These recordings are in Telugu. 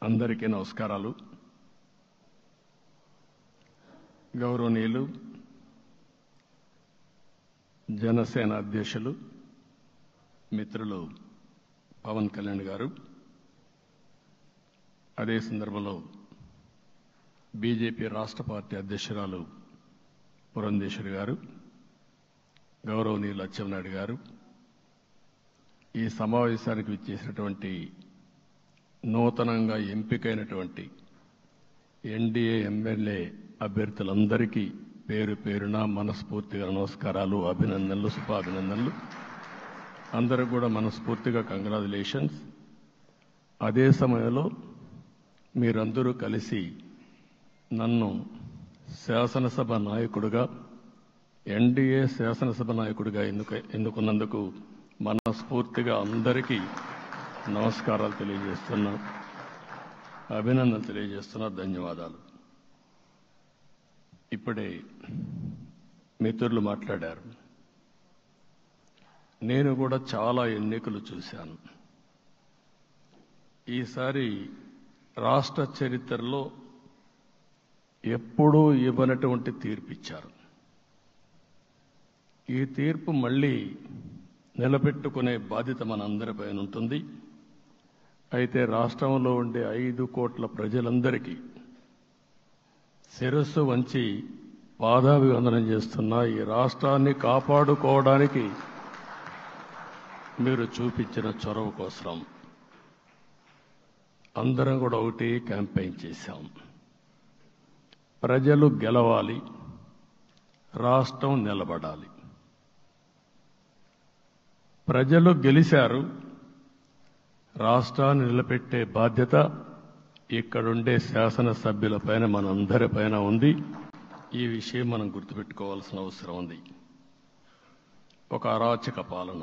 అందరికీ నమస్కారాలు. గౌరవనీయులు జనసేన అధ్యక్షులు మిత్రులు పవన్ కళ్యాణ్ గారు, అదే సందర్భంలో బీజేపీ రాష్ట్ర పార్టీ అధ్యక్షురాలు పురంధేశ్వరి గారు, గౌరవనీయులు అచ్చెన్నాయుడు గారు, ఈ సమావేశానికి విచ్చేసినటువంటి నూతనంగా ఎంపికైనటువంటి ఎన్డీఏ ఎమ్మెల్యే అభ్యర్థులందరికీ పేరు పేరున మనస్ఫూర్తిగా నమస్కారాలు, అభినందనలు, శుభాభినందనలు. అందరూ కూడా మనస్ఫూర్తిగా కంగ్రాచులేషన్స్. అదే సమయంలో మీరందరూ కలిసి నన్ను శాసనసభ నాయకుడిగా, ఎన్డీఏ శాసనసభ నాయకుడిగా ఎన్నుకున్నందుకు మనస్ఫూర్తిగా అందరికీ నమస్కారాలు తెలియజేస్తున్నా, అభినందనలు తెలియజేస్తున్నా, ధన్యవాదాలు. ఇప్పుడే మిత్రులు మాట్లాడారు. నేను కూడా చాలా ఎన్నికలు చూశాను. ఈసారి రాష్ట్ర చరిత్రలో ఎప్పుడూ ఇవ్వనటువంటి తీర్పు ఇచ్చారు. ఈ తీర్పు మళ్ళీ నిలబెట్టుకునే బాధ్యత మనందరిపైన ఉంటుంది. అయితే రాష్ట్రంలో ఉండే 5 కోట్ల ప్రజలందరికీ శిరస్సు వంచి పాదాభివందనం చేస్తున్నా. ఈ రాష్ట్రాన్ని కాపాడుకోవడానికి మీరు చూపించిన చొరవ కోసం అందరం కూడా ఒకటి క్యాంపెయిన్ చేశాం. ప్రజలు గెలవాలి, రాష్ట్రం నిలబడాలి. ప్రజలు గెలిచారు. రాష్ట్రాన్ని నిలబెట్టే బాధ్యత ఇక్కడుండే శాసనసభ్యులపైన, మనందరిపైన ఉంది. ఈ విషయం మనం గుర్తుపెట్టుకోవాల్సిన అవసరం ఉంది. ఒక అరాచక పాలన,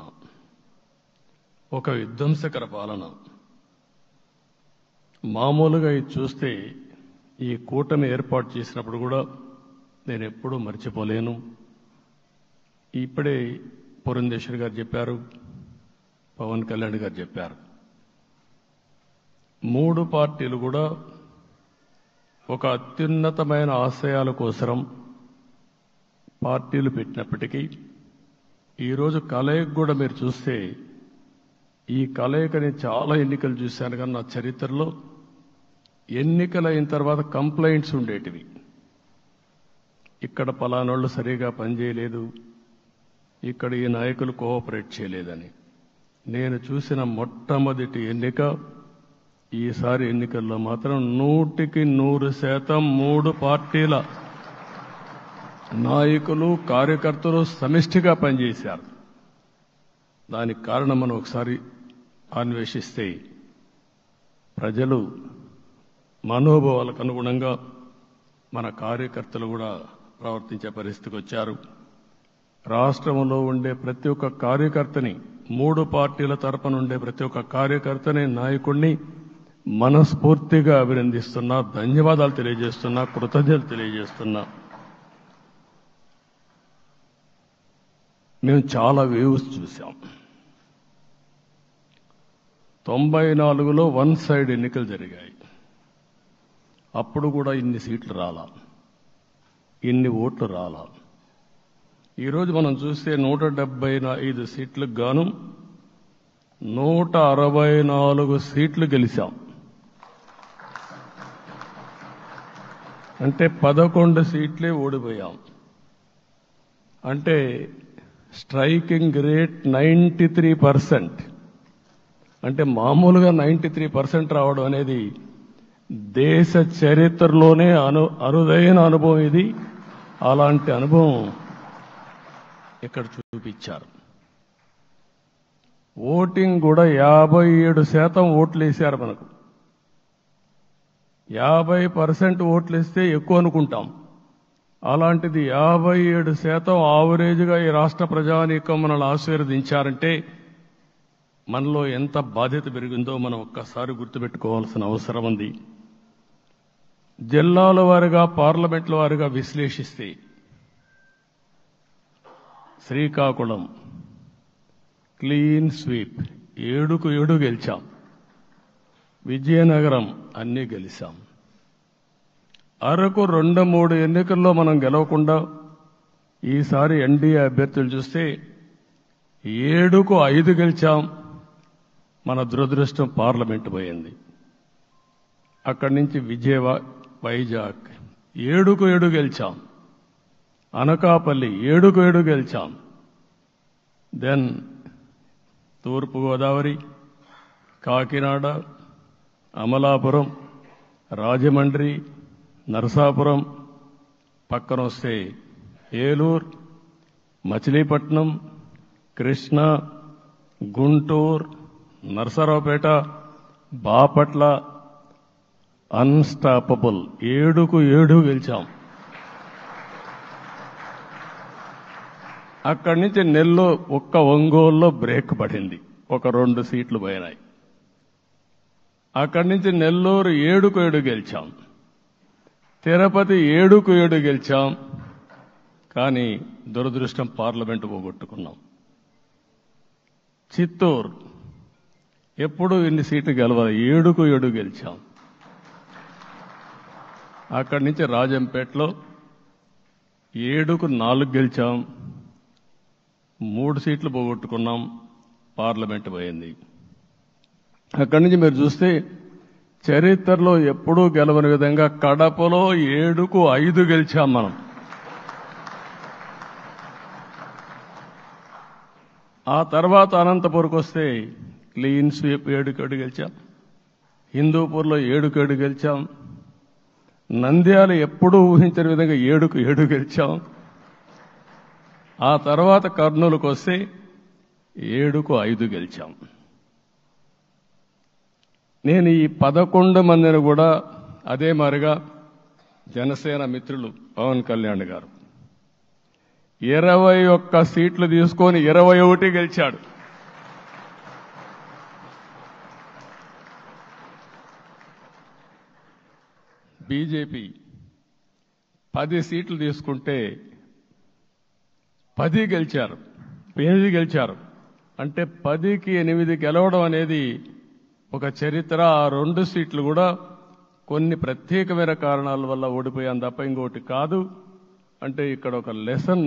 ఒక విధ్వంసకర పాలన. మామూలుగా ఇది చూస్తే ఈ కూటమి ఏర్పాటు చేసినప్పుడు కూడా నేను ఎప్పుడూ మర్చిపోలేను. ఇప్పుడే పురంధేశ్వరి గారు చెప్పారు, పవన్ కళ్యాణ్ గారు చెప్పారు. 3 పార్టీలు కూడా ఒక అత్యున్నతమైన ఆశయాల కోసం పార్టీలు పెట్టినప్పటికీ ఈరోజు కలయిక కూడా మీరు చూస్తే, ఈ కలయికని చాలా ఎన్నికలు చూశాను కానీ నా చరిత్రలో ఎన్నికలైన తర్వాత కంప్లైంట్స్ ఉండేటివి. ఇక్కడ పలానోళ్ళు సరిగా పనిచేయలేదు, ఇక్కడ ఈ నాయకులు కోఆపరేట్ చేయలేదని. నేను చూసిన మొట్టమొదటి ఎన్నిక, ఈసారి ఎన్నికల్లో మాత్రం 100కి 100% 3 పార్టీల నాయకులు, కార్యకర్తలు సమిష్టిగా పనిచేశారు. దానికి కారణం మనం ఒకసారి అన్వేషిస్తే, ప్రజలు మనోభావాలకు అనుగుణంగా మన కార్యకర్తలు కూడా ప్రవర్తించే పరిస్థితికి వచ్చారు. రాష్ట్రంలో ఉండే ప్రతి ఒక్క కార్యకర్తని, 3 పార్టీల తరపున ఉండే ప్రతి ఒక్క కార్యకర్తని, నాయకుడిని మనస్ఫూర్తిగా అభినందిస్తున్నా, ధన్యవాదాలు తెలియజేస్తున్నా, కృతజ్ఞతలు తెలియజేస్తున్నా. మేము చాలా వేవ్స్ చూసాం. 94లో 1 సైడ్ ఎన్నికలు జరిగాయి. అప్పుడు కూడా ఇన్ని సీట్లు రాలా, ఇన్ని ఓట్లు రాలా. ఈరోజు మనం చూస్తే 175 సీట్లకు గాను 164 సీట్లు గెలిచాం. అంటే 11 సీట్లే ఓడిపోయాం. అంటే స్ట్రైకింగ్ రేట్ 93%. అంటే మామూలుగా 93% రావడం అనేది దేశ చరిత్రలోనే అరుదైన అనుభవం ఇది. అలాంటి అనుభవం ఇక్కడ చూపించారు. ఓటింగ్ కూడా 57% ఓట్లు వేశారు. మనకు 50% ఓట్లు వేస్తే ఎక్కువ అనుకుంటాం. అలాంటిది 57% ఆవరేజ్గా ఈ రాష్ట్ర ప్రజానీకం మనల్ని ఆశీర్వదించారంటే మనలో ఎంత బాధ్యత పెరిగిందో మనం ఒక్కసారి గుర్తుపెట్టుకోవాల్సిన అవసరం ఉంది. జిల్లాల వారీగా, పార్లమెంట్ల వారీగా విశ్లేషిస్తే శ్రీకాకుళం క్లీన్ స్వీప్, 7కు 7 గెలిచాం. విజయనగరం అన్నీ గెలిచాం. అరకు 2-3 ఎన్నికల్లో మనం గెలవకుండా ఈసారి ఎన్డీఏ అభ్యర్థులు చూస్తే 7కు 5 గెలిచాం. మన దురదృష్టం పార్లమెంట్ పోయింది. అక్కడి నుంచి వైజాగ్ 7కు 7 గెలిచాం. అనకాపల్లి 7కు 7 గెలిచాం. దెన్ తూర్పుగోదావరి, కాకినాడ, అమలాపురం, రాజమండ్రి, నరసాపురం, పక్కన వస్తే ఏలూరు, మచిలీపట్నం, కృష్ణా, గుంటూరు, నరసరావుపేట, బాపట్ల అన్స్టాపబుల్ 7కు 7 గెలిచాం. అక్కడి నుంచి ఒక్క ఒంగోలులో బ్రేక్ పడింది, ఒక 2 సీట్లు పోయినాయి. అక్కడి నుంచి నెల్లూరు 7కు 7 గెలిచాం. తిరుపతి 7కు 7 గెలిచాం. కానీ దురదృష్టం పార్లమెంటు పోగొట్టుకున్నాం. చిత్తూరు ఎప్పుడు ఇన్ని సీట్లు గెలవాలి, 7కు 7 గెలిచాం. అక్కడి నుంచి రాజంపేటలో 7కు 4 గెలిచాం. 3 సీట్లు పోగొట్టుకున్నాం, పార్లమెంటు పోయింది. అక్కడి నుంచి మీరు చూస్తే చరిత్రలో ఎప్పుడూ గెలవని విధంగా కడపలో 7కు 5 గెలిచాం మనం. ఆ తర్వాత అనంతపురకు వస్తే క్లీన్ స్వీప్ 7కు 7 గెలిచాం. హిందూపూర్లో 7కు 7 గెలిచాం. నంద్యాల ఎప్పుడూ ఊహించని విధంగా 7కు 7 గెలిచాం. ఆ తర్వాత కర్నూలుకు వస్తే 7కు 5 గెలిచాం. నేను ఈ 11 మందిని కూడా అదే మారిగా జనసేన మిత్రులు పవన్ కళ్యాణ్ గారు 21 సీట్లు తీసుకొని 21 గెలిచాడు. బీజేపీ 10 సీట్లు తీసుకుంటే 10 గెలిచారు, 8 గెలిచారు. అంటే 10కి 8 గెలవడం అనేది ఒక చరిత్ర. ఆ 2 సీట్లు కూడా కొన్ని ప్రత్యేకమైన కారణాల వల్ల ఓడిపోయాం తప్ప ఇంకోటి కాదు. అంటే ఇక్కడ ఒక లెసన్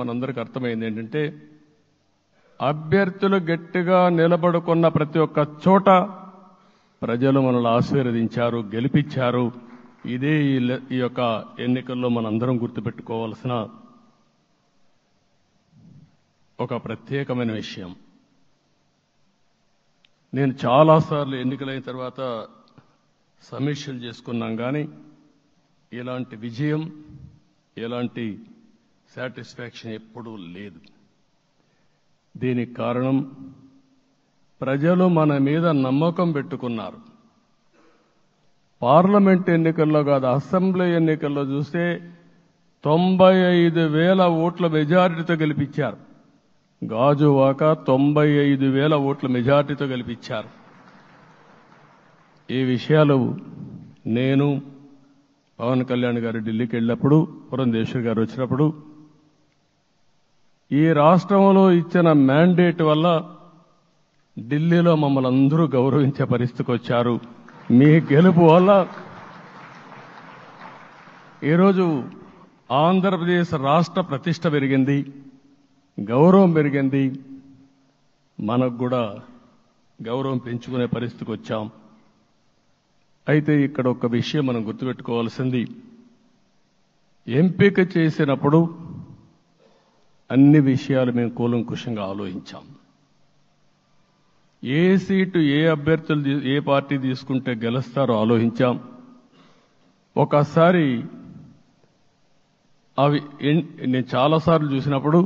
మనందరికీ అర్థమైంది ఏంటంటే, అభ్యర్థులు గట్టిగా నిలబడుకున్న ప్రతి ఒక్క చోట ప్రజలు మనల్ని ఆశీర్వదించారు, గెలిపించారు. ఇదే ఈ యొక్క ఎన్నికల్లో మనందరం గుర్తుపెట్టుకోవాల్సిన ఒక ప్రత్యేకమైన విషయం. నేను చాలాసార్లు ఎన్నికలైన తర్వాత సమీక్షలు చేసుకున్నాం, కానీ ఇలాంటి విజయం, ఎలాంటి సాటిస్ఫాక్షన్ ఎప్పుడూ లేదు. దీనికి కారణం ప్రజలు మన మీద నమ్మకం పెట్టుకున్నారు. పార్లమెంట్ ఎన్నికల్లో కాదు, అసెంబ్లీ ఎన్నికల్లో చూస్తే 95,000 ఓట్ల మెజారిటీతో గెలిపించారు. గాజువాక 95,000 ఓట్ల మెజారిటీతో గెలిపించారు. ఈ విషయాలు నేను పవన్ కళ్యాణ్ గారు ఢిల్లీకి వెళ్ళినప్పుడు, పురంధేశ్వరి గారు వచ్చినప్పుడు, ఈ రాష్ట్రంలో ఇచ్చిన మ్యాండేట్ వల్ల ఢిల్లీలో మమ్మల్ని అందరూ గౌరవించే పరిస్థితికి వచ్చారు. మీ గెలుపు వల్ల ఈరోజు ఆంధ్రప్రదేశ్ రాష్ట్ర ప్రతిష్ట పెరిగింది, గౌరవం పెరిగింది. మనకు కూడా గౌరవం పెంచుకునే పరిస్థితికి వచ్చాం. అయితే ఇక్కడ ఒక విషయం మనం గుర్తుపెట్టుకోవాల్సింది, ఎంపిక చేసినప్పుడు అన్ని విషయాలు మేము కూలంకుషంగా ఆలోచించాం. ఏ సీటు ఏ అభ్యర్థులు ఏ పార్టీ తీసుకుంటే గెలుస్తారో ఆలోచించాం. ఒకసారి నేను చాలాసార్లు చూసినప్పుడు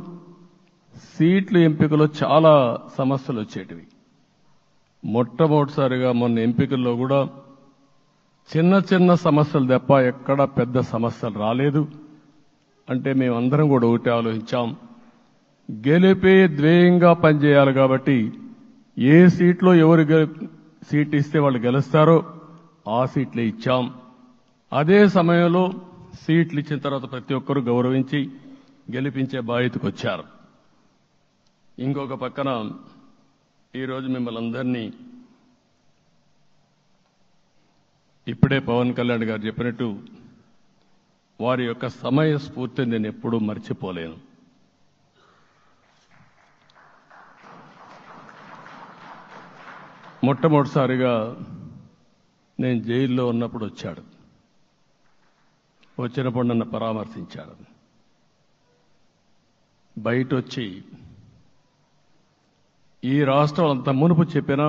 సీట్ల ఎంపికలో చాలా సమస్యలు వచ్చేటివి. మొట్టమొదటిసారిగా మొన్న ఎంపికల్లో కూడా చిన్న చిన్న సమస్యలు తప్ప ఎక్కడ పెద్ద సమస్యలు రాలేదు. అంటే మేమందరం కూడా ఒకటి ఆలోచించాం, గెలిపే ధ్యేయంగా పనిచేయాలి. కాబట్టి ఏ సీట్లో ఎవరు సీట్ ఇస్తే వాళ్ళు గెలుస్తారో ఆ సీట్లే ఇచ్చాం. అదే సమయంలో సీట్లు ఇచ్చిన తర్వాత ప్రతి ఒక్కరూ గౌరవించి గెలిపించే బాధ్యతకు వచ్చారు. ఇంకొక పక్కన ఈరోజు మిమ్మల్ని అందరినీ ఇప్పుడే పవన్ కళ్యాణ్ గారు చెప్పినట్టు వారి యొక్క సమయ స్ఫూర్తిని నేను ఎప్పుడూ మర్చిపోలేను. మొట్టమొదటిసారిగా నేను జైల్లో ఉన్నప్పుడు వచ్చాడు. వచ్చినప్పుడు నన్ను పరామర్శించాడు. బయట వచ్చి ఈ రాష్ట్రం అంత మునుపు చెప్పినా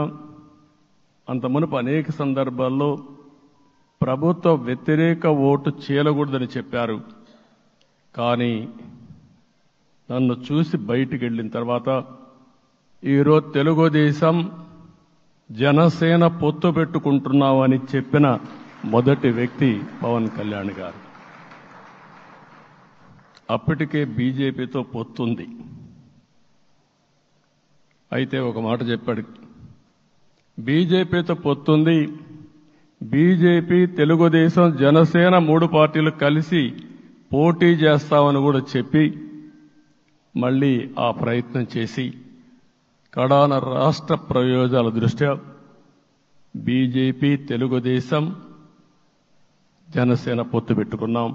అంత మునుపు అనేక సందర్భాల్లో ప్రభుత్వ వ్యతిరేక ఓటు చేయకూడదని చెప్పారు. కానీ నన్ను చూసి బయటికి వెళ్ళిన తర్వాత ఈరోజు తెలుగుదేశం జనసేన పొత్తు పెట్టుకుంటున్నామని చెప్పిన మొదటి వ్యక్తి పవన్ కళ్యాణ్ గారు. అప్పటికే బీజేపీతో పొత్తుంది. అయితే ఒక మాట చెప్పాడు, బీజేపీతో పొత్తుంది, బీజేపీ తెలుగుదేశం జనసేన 3 పార్టీలు కలిసి పోటీ చేస్తామని కూడా చెప్పి మళ్ళీ ఆ ప్రయత్నం చేసి కడాన రాష్ట్ర ప్రయోజనాల దృష్ట్యా బీజేపీ తెలుగుదేశం జనసేన పొత్తు పెట్టుకున్నాం.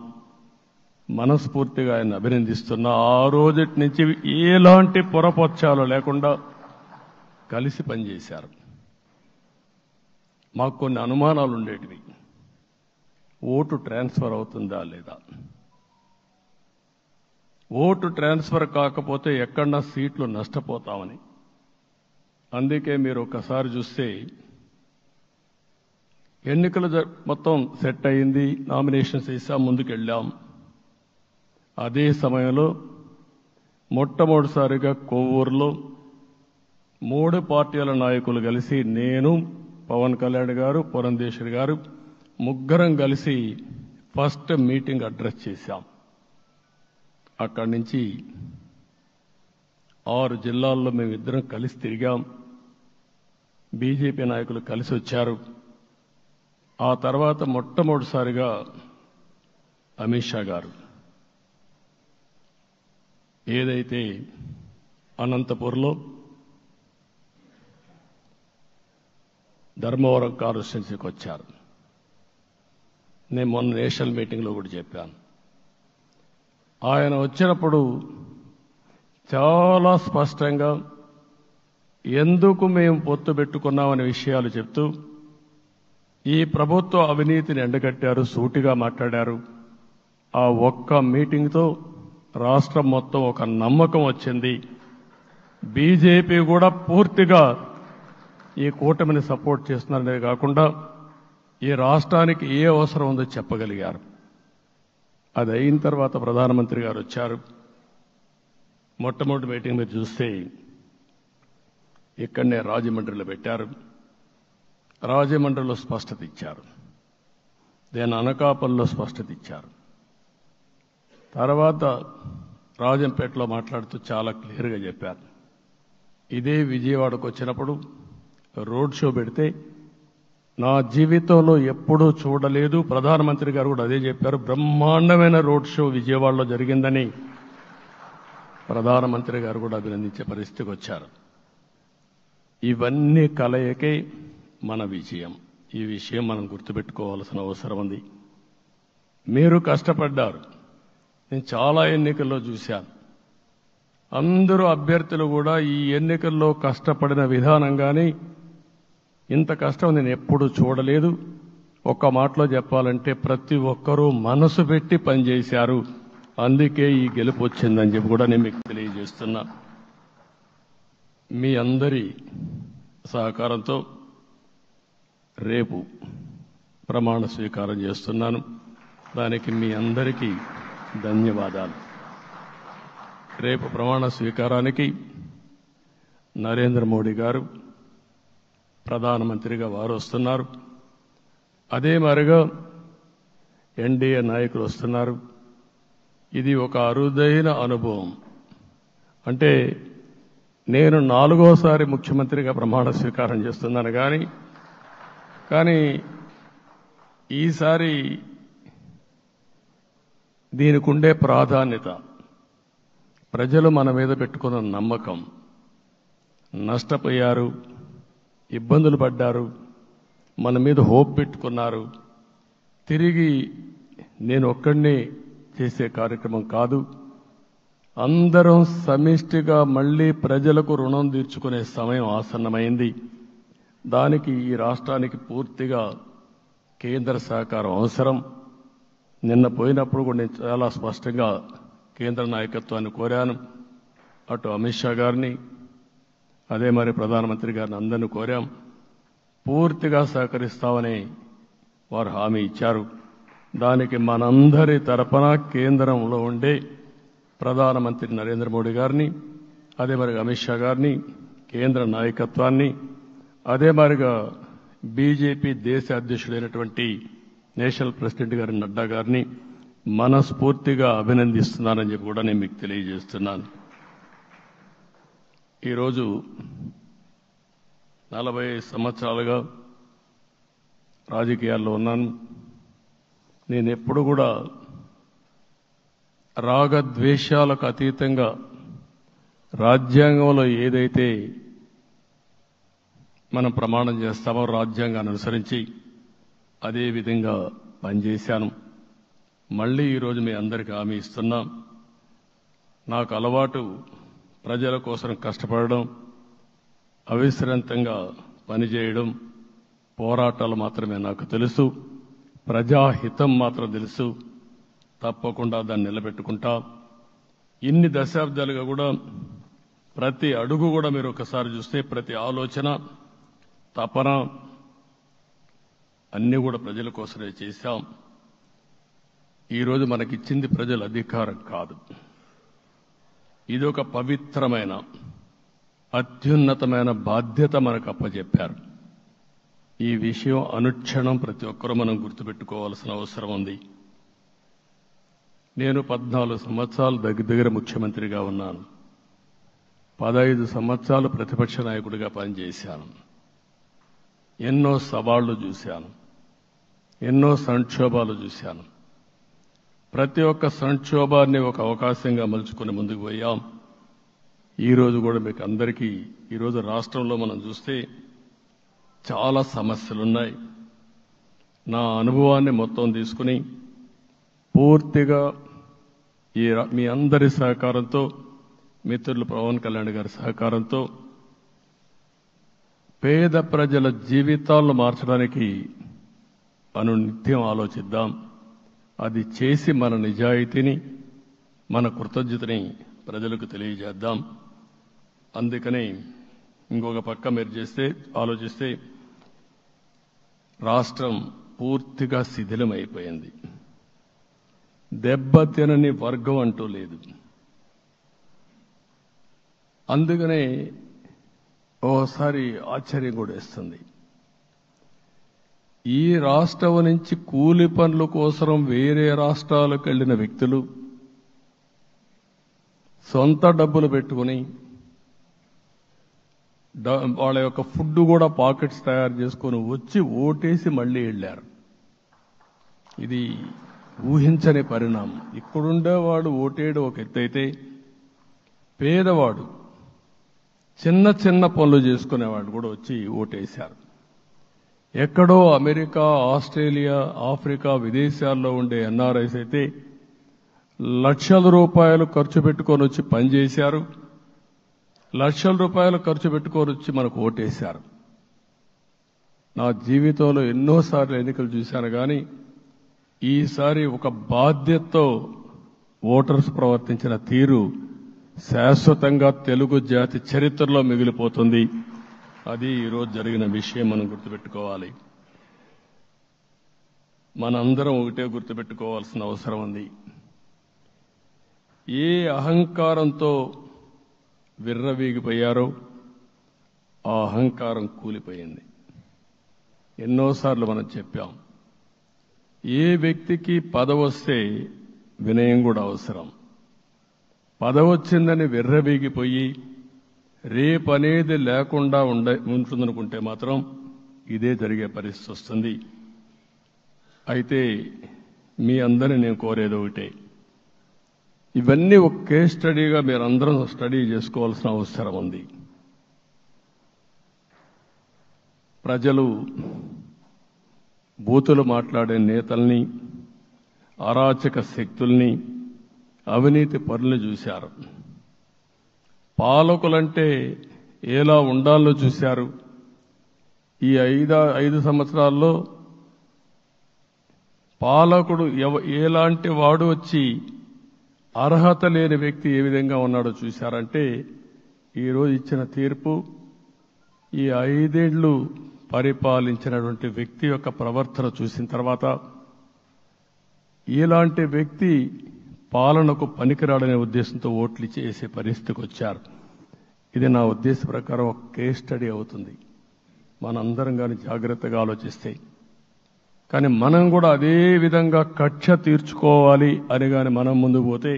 మనస్ఫూర్తిగా ఆయన అభినందిస్తున్నా. ఆ రోజటి నుంచి ఎలాంటి పొరపచ్చాలు లేకుండా కలిసి పనిచేశారు. మాకు కొన్ని అనుమానాలు ఉండేటివి. ఓటు ట్రాన్స్ఫర్ అవుతుందా లేదా, ఓటు ట్రాన్స్ఫర్ కాకపోతే ఎక్కడన్నా సీట్లు నష్టపోతామని. అందుకే మీరు ఒకసారి చూస్తే ఎన్నికలు మొత్తం సెట్ అయింది, నామినేషన్స్ వేసాం, ముందుకెళ్ళాం. అదే సమయంలో మొట్టమొదటిసారిగా కొవ్వూరులో 3 పార్టీల నాయకులు కలిసి నేను, పవన్ కళ్యాణ్ గారు, పురంధేశ్వరి గారు ముగ్గురం కలిసి ఫస్ట్ మీటింగ్ అడ్రస్ చేశాం. అక్కడి నుంచి 6 జిల్లాల్లో మేమిద్దరం కలిసి తిరిగాం. బీజేపీ నాయకులు కలిసి వచ్చారు. ఆ తర్వాత మొట్టమొదటిసారిగా అమిత్ షా గారు ఏదైతే అనంతపూర్లో ధర్మవరం కాన్స్టిట్యున్సీకి వచ్చారు. నేను మొన్న నేషనల్ మీటింగ్లో కూడా చెప్పాను. ఆయన వచ్చినప్పుడు చాలా స్పష్టంగా ఎందుకు మేము పొత్తు పెట్టుకున్నామనే విషయాలు చెప్తూ ఈ ప్రభుత్వ అవినీతిని ఎండగట్టారు, సూటిగా మాట్లాడారు. ఆ ఒక్క మీటింగ్తో రాష్ట్రం మొత్తం ఒక నమ్మకం వచ్చింది. బీజేపీ కూడా పూర్తిగా ఈ కూటమిని సపోర్ట్ చేస్తున్నారనే కాకుండా ఈ రాష్ట్రానికి ఏ అవసరం ఉందో చెప్పగలిగారు. అది అయిన తర్వాత ప్రధానమంత్రి గారు వచ్చారు. మొట్టమొదటి మీటింగ్ మీరు చూస్తే ఇక్కడనే రాజమండ్రిలో పెట్టారు. రాజమండ్రిలో స్పష్టత ఇచ్చారు. దేని అనకాపల్లిలో స్పష్టత ఇచ్చారు. తర్వాత రాజంపేటలో మాట్లాడుతూ చాలా క్లియర్గా చెప్పారు. ఇదే విజయవాడకు వచ్చినప్పుడు రోడ్ షో పెడితే నా జీవితంలో ఎప్పుడూ చూడలేదు, ప్రధానమంత్రి గారు కూడా అదే చెప్పారు, బ్రహ్మాండమైన రోడ్ షో విజయవాడలో జరిగిందని ప్రధానమంత్రి గారు కూడా అభినందించే పరిస్థితికి వచ్చారు. ఇవన్నీ కలయికే మన విజయం. ఈ విషయం మనం గుర్తుపెట్టుకోవాల్సిన అవసరం ఉంది. మీరు కష్టపడ్డారు. నేను చాలా ఎన్నికల్లో చూశాను. అందరూ అభ్యర్థులు కూడా ఈ ఎన్నికల్లో కష్టపడిన విధానం కానీ ఇంత కష్టం నేను ఎప్పుడూ చూడలేదు. ఒక్క మాటలో చెప్పాలంటే ప్రతి ఒక్కరూ మనసు పెట్టి పనిచేశారు. అందుకే ఈ గెలుపు వచ్చిందని చెప్పి కూడా నేను మీకు తెలియజేస్తున్నా. మీ అందరి సహకారంతో రేపు ప్రమాణ స్వీకారం చేస్తున్నాను. దానికి మీ అందరికీ ధన్యవాదాలు. రేపు ప్రమాణ స్వీకారానికి నరేంద్ర మోడీ గారు ప్రధానమంత్రిగా వారు వస్తున్నారు. అదే మరిగా ఎన్డీఏ నాయకులు వస్తున్నారు. ఇది ఒక అరుదైన అనుభవం. అంటే నేను 4వసారి ముఖ్యమంత్రిగా ప్రమాణ స్వీకారం చేస్తున్నాను కానీ ఈసారి దీనికి ఉండే ప్రాధాన్యత, ప్రజలు మన మీద పెట్టుకున్న నమ్మకం, నష్టపోయారు, ఇబ్బందులు పడ్డారు, మన మీద హోప్ పెట్టుకున్నారు. తిరిగి నేను ఒక్కడినే చేసే కార్యక్రమం కాదు. అందరం సమిష్టిగా మళ్లీ ప్రజలకు రుణం తీర్చుకునే సమయం ఆసన్నమైంది. దానికి ఈ రాష్ట్రానికి పూర్తిగా కేంద్ర సహకారం అవసరం. నిన్న పోయినప్పుడు కూడా నేను చాలా స్పష్టంగా కేంద్ర నాయకత్వాన్ని కోరాను. అటు అమిత్ షా గారిని, అదే మరి ప్రధానమంత్రి గారిని అందరినీ కోరాం. పూర్తిగా సహకరిస్తామని వారు హామీ ఇచ్చారు. దానికి మనందరి తరపున కేంద్రంలో ఉండే ప్రధానమంత్రి నరేంద్ర మోడీ గారిని, అదే మరి అమిత్ షా గారిని, కేంద్ర నాయకత్వాన్ని, అదే మరిగా బీజేపీ దేశ అధ్యక్షుడైనటువంటి నేషనల్ ప్రెసిడెంట్ గారి నడ్డా గారిని మనస్ఫూర్తిగా అభినందిస్తున్నానని చెప్పి కూడా నేను మీకు తెలియజేస్తున్నాను. ఈరోజు 40 సంవత్సరాలుగా రాజకీయాల్లో ఉన్నాను. నేను ఎప్పుడు కూడా రాగద్వేషాలకు అతీతంగా రాజ్యాంగంలో ఏదైతే మనం ప్రమాణం చేస్తామో రాజ్యాంగాన్ని అనుసరించి అదే విధంగా పనిచేశాను. మళ్లీ ఈరోజు మీ అందరికీ హామీ ఇస్తున్నాం. నాకు అలవాటు ప్రజల కోసం కష్టపడడం, అవిశ్రాంతంగా పనిచేయడం, పోరాటాలు మాత్రమే నాకు తెలుసు. ప్రజాహితం మాత్రం తెలుసు. తప్పకుండా దాన్ని నిలబెట్టుకుంటా. ఇన్ని దశాబ్దాలుగా కూడా ప్రతి అడుగు కూడా మీరు ఒకసారి చూస్తే ప్రతి ఆలోచన, తపన అన్నీ కూడా ప్రజల కోసమే చేశాం. ఈరోజు మనకిచ్చింది ప్రజల అధికారం కాదు. ఇది ఒక పవిత్రమైన అత్యున్నతమైన బాధ్యత మనకు అప్పచెప్పారు. ఈ విషయం అనుక్షణం ప్రతి ఒక్కరూ మనం గుర్తుపెట్టుకోవాల్సిన అవసరం ఉంది. నేను 14 సంవత్సరాలు దగ్గర ముఖ్యమంత్రిగా ఉన్నాను. 15 సంవత్సరాలు ప్రతిపక్ష నాయకుడిగా పనిచేశాను. ఎన్నో సవాళ్లు చూశాను, ఎన్నో సంక్షోభాలు చూశాను. ప్రతి ఒక్క సంక్షోభాన్ని ఒక అవకాశంగా మలుచుకుని ముందుకు పోయాం. ఈరోజు కూడా మీకు అందరికీ ఈరోజు రాష్ట్రంలో మనం చూస్తే చాలా సమస్యలున్నాయి. నా అనుభవాన్ని మొత్తం తీసుకుని పూర్తిగా మీ అందరి సహకారంతో, మిత్రులు పవన్ కళ్యాణ్ గారి సహకారంతో పేద ప్రజల జీవితాలను మార్చడానికి అనునిత్యం ఆలోచిద్దాం. అది చేసి మన నిజాయితీని, మన కృతజ్ఞతని ప్రజలకు తెలియజేద్దాం. అందుకని ఇంకొక పక్క మీరు ఆలోచిస్తే రాష్ట్రం పూర్తిగా శిథిలమైపోయింది. దెబ్బతినని వర్గం అంటూ లేదు. అందుకనే ఓసారి ఆశ్చర్యం కూడా వేస్తుంది. ఈ రాష్ట్రం నుంచి కూలి పనుల కోసం వేరే రాష్ట్రాలకు వెళ్లిన వ్యక్తులు సొంత డబ్బులు పెట్టుకుని వాళ్ళ యొక్క ఫుడ్ కూడా పాకెట్స్ తయారు చేసుకొని వచ్చి ఓటేసి మళ్లీ వెళ్లారు. ఇది ఊహించని పరిణామం. ఇక్కడుండేవాడు ఓటేయడం ఒక ఎత్తైతే, పేదవాడు చిన్న చిన్న పనులు చేసుకునేవాడు కూడా వచ్చి ఓటేశారు. ఎక్కడో అమెరికా, ఆస్ట్రేలియా, ఆఫ్రికా విదేశాల్లో ఉండే ఎన్ఆర్ఐస్ అయితే లక్షల రూపాయలు ఖర్చు పెట్టుకొని వచ్చి పనిచేశారు. లక్షల రూపాయలు ఖర్చు పెట్టుకొని వచ్చి మనకు ఓటేశారు. నా జీవితంలో ఎన్నోసార్లు ఎన్నికలు చూశాను, కానీ ఈసారి ఒక బాధ్యతతో ఓటర్స్ ప్రవర్తించిన తీరు శాశ్వతంగా తెలుగు జాతి చరిత్రలో మిగిలిపోతుంది. అది ఈరోజు జరిగిన విషయం మనం గుర్తుపెట్టుకోవాలి. మనందరం ఒకటే గుర్తుపెట్టుకోవాల్సిన అవసరం ఉంది. ఏ అహంకారంతో విర్రవీగిపోయారో ఆ అహంకారం కూలిపోయింది. ఎన్నోసార్లు మనం చెప్పాం, ఏ వ్యక్తికి పదవొస్తే వినయం కూడా అవసరం. పదవొచ్చిందని విర్రవీగిపోయి రేపనేది లేకుండా ఉంటుందనుకుంటే మాత్రం ఇదే జరిగే పరిస్థితి వస్తుంది. అయితే మీ అందరినీ నేను కోరేది ఒకటే, ఇవన్నీ ఒక కేస్ స్టడీగా మీరందరం స్టడీ చేసుకోవాల్సిన అవసరం ఉంది. ప్రజలు బూతులు మాట్లాడే నేతల్ని, అరాచక శక్తుల్ని, అవినీతి పరుల్ని చూశారు. పాలకులంటే ఎలా ఉండాలో చూశారు. ఈ 5 సంవత్సరాల్లో పాలకుడు ఎలాంటి వాడు వచ్చి అర్హత లేని వ్యక్తి ఏ విధంగా ఉన్నాడో చూశారంటే, ఈరోజు ఇచ్చిన తీర్పు ఈ 5 ఏళ్లు పరిపాలించినటువంటి వ్యక్తి యొక్క ప్రవర్తన చూసిన తర్వాత ఇలాంటి వ్యక్తి పాలనకు పనికిరాడనే ఉద్దేశంతో ఓట్లు చేసే పరిస్థితికి వచ్చారు. ఇది నా ఉద్దేశ ప్రకారం ఒక కేస్ స్టడీ అవుతుంది, మనందరం కానీ జాగ్రత్తగా ఆలోచిస్తే. కానీ మనం కూడా అదే విధంగా కక్ష తీర్చుకోవాలి అని కానీ మనం ముందుకు పోతే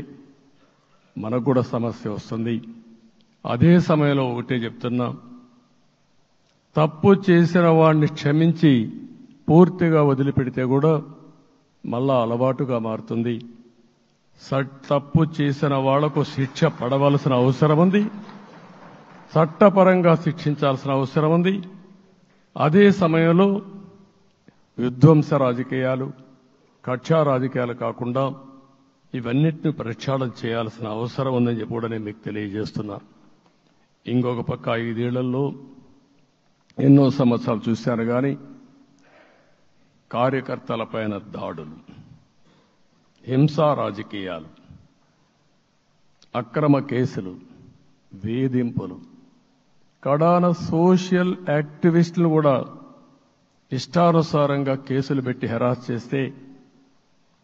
మనకు కూడా సమస్య వస్తుంది. అదే సమయంలో ఒకటే చెప్తున్నా, తప్పు చేసిన వాడిని క్షమించి పూర్తిగా వదిలిపెడితే కూడా మళ్ళా అలవాటుగా మారుతుంది. తప్పు చేసిన వాళ్లకు శిక్ష పడవలసిన అవసరం ఉంది, చట్టపరంగా శిక్షించాల్సిన అవసరం ఉంది. అదే సమయంలో విధ్వంస రాజకీయాలు, కక్షా రాజకీయాలు కాకుండా ఇవన్నిటిని ప్రక్షాళన చేయాల్సిన అవసరం ఉందని చెప్పి కూడా నేను మీకు తెలియజేస్తున్నా. ఇంకొక పక్క 5 ఏళ్లలో ఎన్నో సంవత్సరాలు చూశాను కానీ కార్యకర్తలపైన దాడులు, హింసా రాజకీయాలు, అక్రమ కేసులు, వేధింపులు, కడాన సోషల్ యాక్టివిస్టులు కూడా ఇష్టానుసారంగా కేసులు పెట్టి హెరాస్ చేస్తే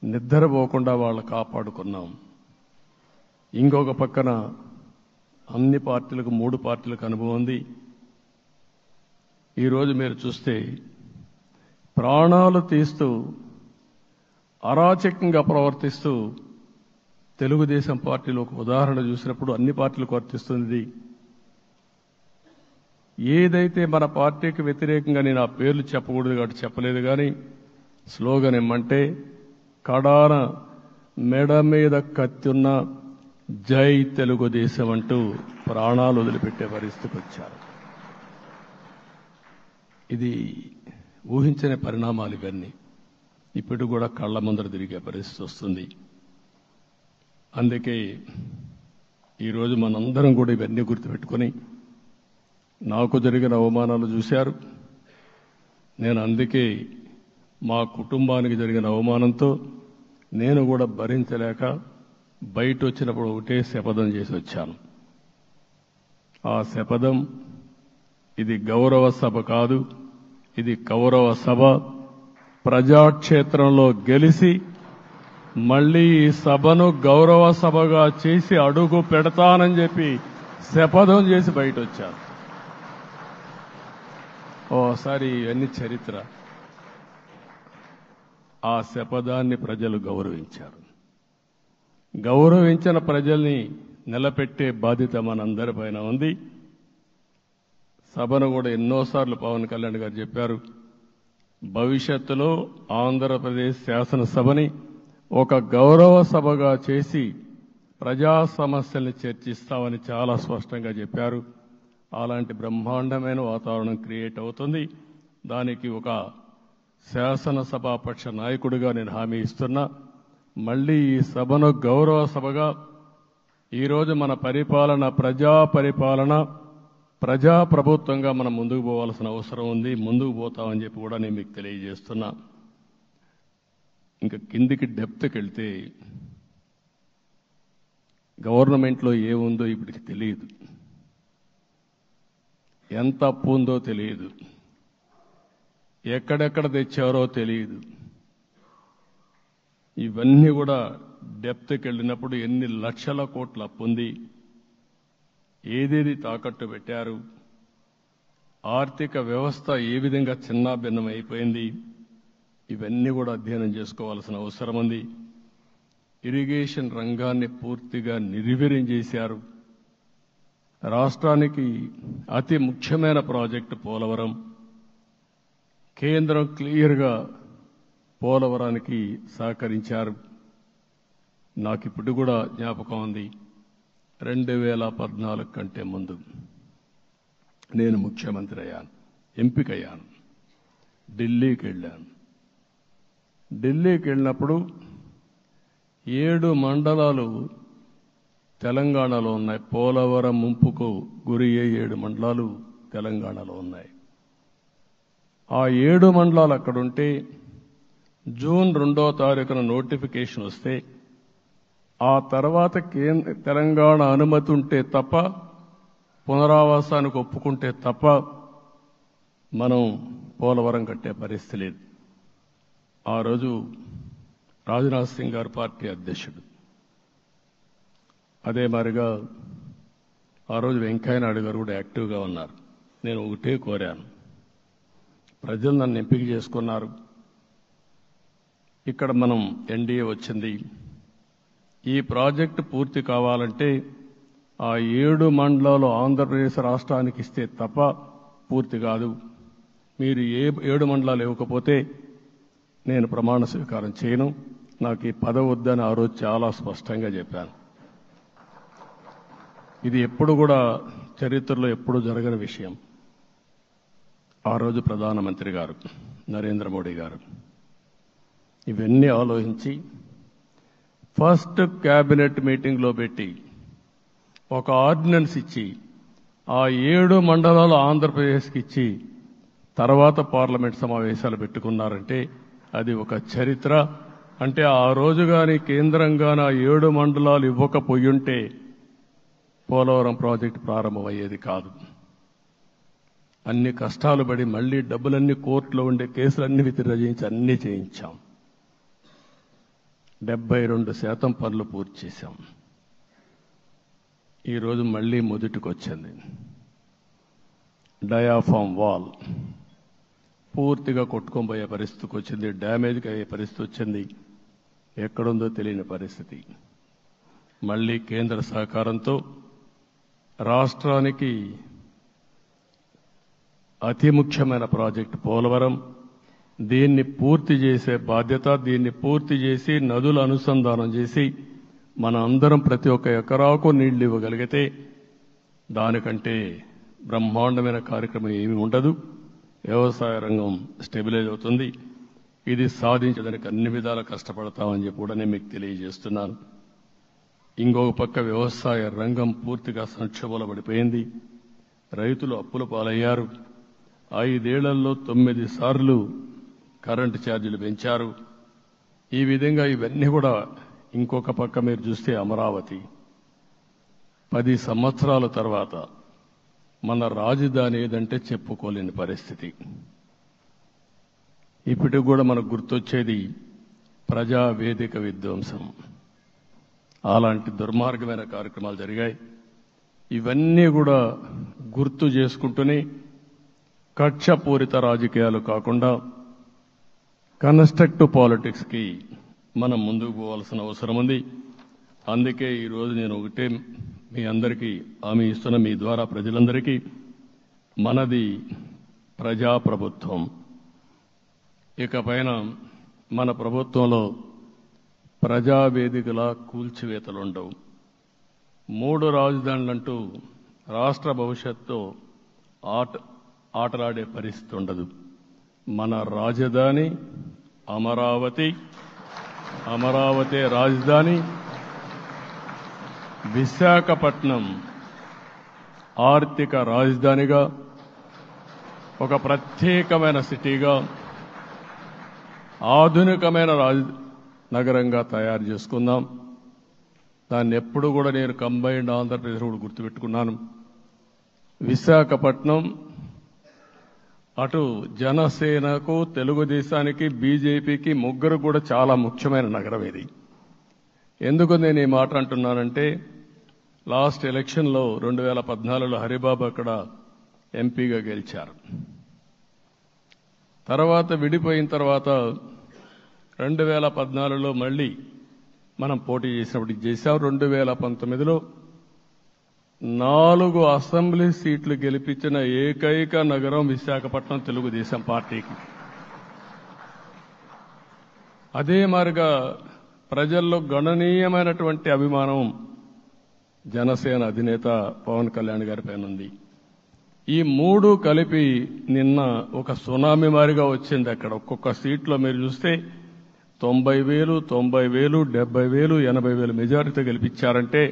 నిద్రపోకుండా వాళ్ళు కాపాడుకున్నాం. ఇంకొక పక్కన అన్ని పార్టీలకు 3 పార్టీలకు అనుభవం ఉంది. ఈరోజు మీరు చూస్తే ప్రాణాలు తీస్తూ అరాచకంగా ప్రవర్తిస్తూ తెలుగుదేశం పార్టీలో ఒక ఉదాహరణ చూసినప్పుడు అన్ని పార్టీలకు వర్తిస్తుంది. ఏదైతే మన పార్టీకి వ్యతిరేకంగా నేను ఆ పేర్లు చెప్పకూడదు కాబట్టి చెప్పలేదు, కానీ స్లోగన్ ఏమంటే కడాన మెడ మీద కత్తున్న జై తెలుగుదేశం అంటూ ప్రాణాలు వదిలిపెట్టే పరిస్థితికి వచ్చారు. ఇది ఊహించని పరిణామాలు ఇవన్నీ. ఇప్పుడు కూడా కళ్ల ముందర తిరిగే పరిస్థితి వస్తుంది. అందుకే ఈరోజు మనందరం కూడా ఇవన్నీ గుర్తుపెట్టుకొని, నాకు జరిగిన అవమానాలు చూశారు. నేను అందుకే మా కుటుంబానికి జరిగిన అవమానంతో నేను కూడా భరించలేక బయట వచ్చినప్పుడు ఒకటే శపథం చేసి వచ్చాను. ఆ శపథం, ఇది గౌరవ సభ కాదు, ఇది కౌరవ సభ. ప్రజాక్షేత్రంలో గెలిచి మళ్లీ ఈ సభను గౌరవ సభగా చేసి అడుగు పెడతానని చెప్పి శపథం చేసి బయట వచ్చాను. ఓసారి ఇవన్నీ చరిత్ర. ఆ శపథాన్ని ప్రజలు గౌరవించారు. గౌరవించిన ప్రజల్ని నిలబెట్టే బాధ్యత మనందరిపైన ఉంది. సభను కూడా ఎన్నోసార్లు పవన్ కళ్యాణ్ గారు చెప్పారు, భవిష్యత్తులో ఆంధ్రప్రదేశ్ శాసనసభని ఒక గౌరవ సభగా చేసి ప్రజా సమస్యల్ని చర్చిస్తామని చాలా స్పష్టంగా చెప్పారు. అలాంటి బ్రహ్మాండమైన వాతావరణం క్రియేట్ అవుతుంది. దానికి ఒక శాసనసభాపక్ష నాయకుడిగా నేను హామీ ఇస్తున్నా. మళ్లీ ఈ సభను గౌరవ సభగా, ఈరోజు మన పరిపాలన ప్రజా పరిపాలన, ప్రజా ప్రభుత్వంగా మనం ముందుకు పోవాల్సిన అవసరం ఉంది. ముందుకు పోతామని చెప్పి కూడా నేను మీకు తెలియజేస్తున్నా. ఇంకా కిందికి డెప్త్కి వెళ్తే గవర్నమెంట్లో ఏముందో ఇప్పటికి తెలియదు, ఎంత అప్పు ఉందో తెలియదు, ఎక్కడెక్కడ తెచ్చారో తెలియదు. ఇవన్నీ కూడా డెప్త్కి వెళ్ళినప్పుడు ఎన్ని లక్షల కోట్ల అప్పు ఉంది, ఏదేది తాకట్టు పెట్టారు, ఆర్థిక వ్యవస్థ ఏ విధంగా చిన్నాభిన్నం అయిపోయింది, ఇవన్నీ కూడా అధ్యయనం చేసుకోవాల్సిన అవసరం ఉంది. ఇరిగేషన్ రంగాన్ని పూర్తిగా నిర్వీర్యం చేశారు. రాష్ట్రానికి అతి ముఖ్యమైన ప్రాజెక్టు పోలవరం. కేంద్రం క్లియర్గా పోలవరానికి సహకరించారు. నాకు ఇప్పుడు కూడా జ్ఞాపకం ఉంది, 2014 కంటే ముందు నేను ముఖ్యమంత్రి అయ్యాను, ఎంపికయ్యాను, ఢిల్లీకి వెళ్ళాను, ఢిల్లీకి వెళ్ళినప్పుడు 7 మండలాలు తెలంగాణలో ఉన్నాయి. పోలవరం ముంపుకు గురి అయ్యే 7 మండలాలు తెలంగాణలో ఉన్నాయి. ఆ 7 మండలాలు అక్కడుంటే జూన్ 2వ తారీఖున నోటిఫికేషన్ వస్తే ఆ తర్వాత తెలంగాణ అనుమతి ఉంటే తప్ప, పునరావాసానికి ఒప్పుకుంటే తప్ప మనం పోలవరం కట్టే పరిస్థితి లేదు. ఆ రోజు రాజ్నాథ్ సింగ్ గారు పార్టీ అధ్యక్షుడు. అదే మాదిరిగా ఆ రోజు వెంకయ్య నాయుడు గారు కూడా యాక్టివ్గా ఉన్నారు. నేను ఒకటే కోరాను, ప్రజలు నన్ను ఎంపిక చేసుకున్నారు, ఇక్కడ మనం ఎన్డీఏ వచ్చింది, ఈ ప్రాజెక్టు పూర్తి కావాలంటే ఆ 7 మండలాలు ఆంధ్రప్రదేశ్ రాష్ట్రానికి ఇస్తే తప్ప పూర్తి కాదు. మీరు 7 మండలాలు ఇవ్వకపోతే నేను ప్రమాణ స్వీకారం చేయను, నాకు ఈ పదవి వద్దని ఆ రోజు చాలా స్పష్టంగా చెప్పాను. ఇది ఎప్పుడు కూడా చరిత్రలో ఎప్పుడు జరగని విషయం. ఆ రోజు ప్రధానమంత్రి గారు నరేంద్ర మోడీ గారు ఇవన్నీ ఆలోచించి ఫస్ట్ క్యాబినెట్ మీటింగ్లో పెట్టి ఒక ఆర్డినెన్స్ ఇచ్చి ఆ 7 మండలాలు ఆంధ్రప్రదేశ్కి ఇచ్చి తర్వాత పార్లమెంట్ సమావేశాలు పెట్టుకున్నారంటే అది ఒక చరిత్ర. అంటే ఆ రోజు కానీ కేంద్రంగాన 7 మండలాలు ఇవ్వకపోయుంటే పోలవరం ప్రాజెక్టు ప్రారంభమయ్యేది కాదు. అన్ని కష్టాలు పడి మళ్లీ డబ్బులన్నీ కోర్టులో ఉండే కేసులన్నీ విత్డ్రా చేయించి అన్నీ చేయించాం. 72% పనులు పూర్తి చేశాం. ఈరోజు మళ్లీ మొదటికి వచ్చింది. డయాఫామ్ వాల్ పూర్తిగా కొట్టుకొని పోయే పరిస్థితికి వచ్చింది, డ్యామేజ్కి అయ్యే పరిస్థితి వచ్చింది, ఎక్కడుందో తెలియని పరిస్థితి. మళ్లీ కేంద్ర సహకారంతో రాష్ట్రానికి అతి ముఖ్యమైన ప్రాజెక్టు పోలవరం, దీన్ని పూర్తి చేసే బాధ్యత, దీన్ని పూర్తి చేసి నదుల అనుసంధానం చేసి మన అందరం ప్రతి ఒక్క ఎకరాకు నీళ్లు ఇవ్వగలిగితే దానికంటే బ్రహ్మాండమైన కార్యక్రమం ఏమీ ఉండదు. వ్యవసాయ రంగం స్టెబిలైజ్ అవుతుంది. ఇది సాధించడానికి అన్ని విధాలా కష్టపడతామని చెప్పి కూడా నేను మీకు తెలియజేస్తున్నాను. ఇంకొక పక్క వ్యవసాయ రంగం పూర్తిగా సంక్షోభంలో పడిపోయింది. రైతులు అప్పుల పాలయ్యారు. 5 ఏళ్లలో 9 సార్లు కరెంటు ఛార్జీలు పెంచారు. ఈ విధంగా ఇవన్నీ కూడా ఇంకొక పక్క మీరు చూస్తే అమరావతి 10 సంవత్సరాల తర్వాత మన రాజధాని ఏదంటే చెప్పుకోలేని పరిస్థితి. ఇప్పటికి కూడా మనకు గుర్తొచ్చేది ప్రజావేదిక విధ్వంసం. అలాంటి దుర్మార్గమైన కార్యక్రమాలు జరిగాయి. ఇవన్నీ కూడా గుర్తు చేసుకుంటూనే కక్షపూరిత రాజకీయాలు కాకుండా కన్స్ట్రక్టివ్ పాలిటిక్స్కి మనం ముందుకు పోవాల్సిన అవసరం ఉంది. అందుకే ఈరోజు నేను ఒకటే మీ అందరికీ హామీ ఇస్తున్న, మీ ద్వారా ప్రజలందరికీ, మనది ప్రజాప్రభుత్వం. ఇకపైన మన ప్రభుత్వంలో ప్రజావేదికల కూల్చివేతలుండవు. 3 రాజధానులంటూ రాష్ట్ర భవిష్యత్తు ఆటలాడే పరిస్థితి ఉండదు. మన రాజధాని అమరావతి, అమరావతి రాజధాని. విశాఖపట్నం ఆర్థిక రాజధానిగా, ఒక ప్రత్యేకమైన సిటీగా, ఆధునికమైన నగరంగా తయారు చేసుకుందాం. దాన్ని ఎప్పుడు కూడా నేను కంబైన్డ్ ఆంధ్రప్రదేశ్ కూడా గుర్తుపెట్టుకున్నాను. విశాఖపట్నం అటు జనసేనకు, తెలుగుదేశానికి, బీజేపీకి ముగ్గురు కూడా చాలా ముఖ్యమైన నగరం ఇది. ఎందుకు నేను ఈ మాట అంటున్నానంటే, లాస్ట్ ఎలక్షన్లో 2014లో హరిబాబు అక్కడ ఎంపీగా గెలిచారు. తర్వాత విడిపోయిన తర్వాత 2014లో మళ్ళీ మనం పోటీ చేసినప్పుడు చేశాం. 2019లో 4 అసెంబ్లీ సీట్లు గెలిపించిన ఏకైక నగరం విశాఖపట్నం తెలుగుదేశం పార్టీకి. అదే మాదిరిగా ప్రజల్లో గణనీయమైనటువంటి అభిమానం జనసేన అధినేత పవన్ కళ్యాణ్ గారి పైన ఉంది. ఈ 3 కలిపి నిన్న ఒక సునామీ మారిగా వచ్చింది. అక్కడ ఒక్కొక్క సీట్లో మీరు చూస్తే 90,000, 90,000, 70,000, 80,000 మెజారిటీతో గెలిపించారంటే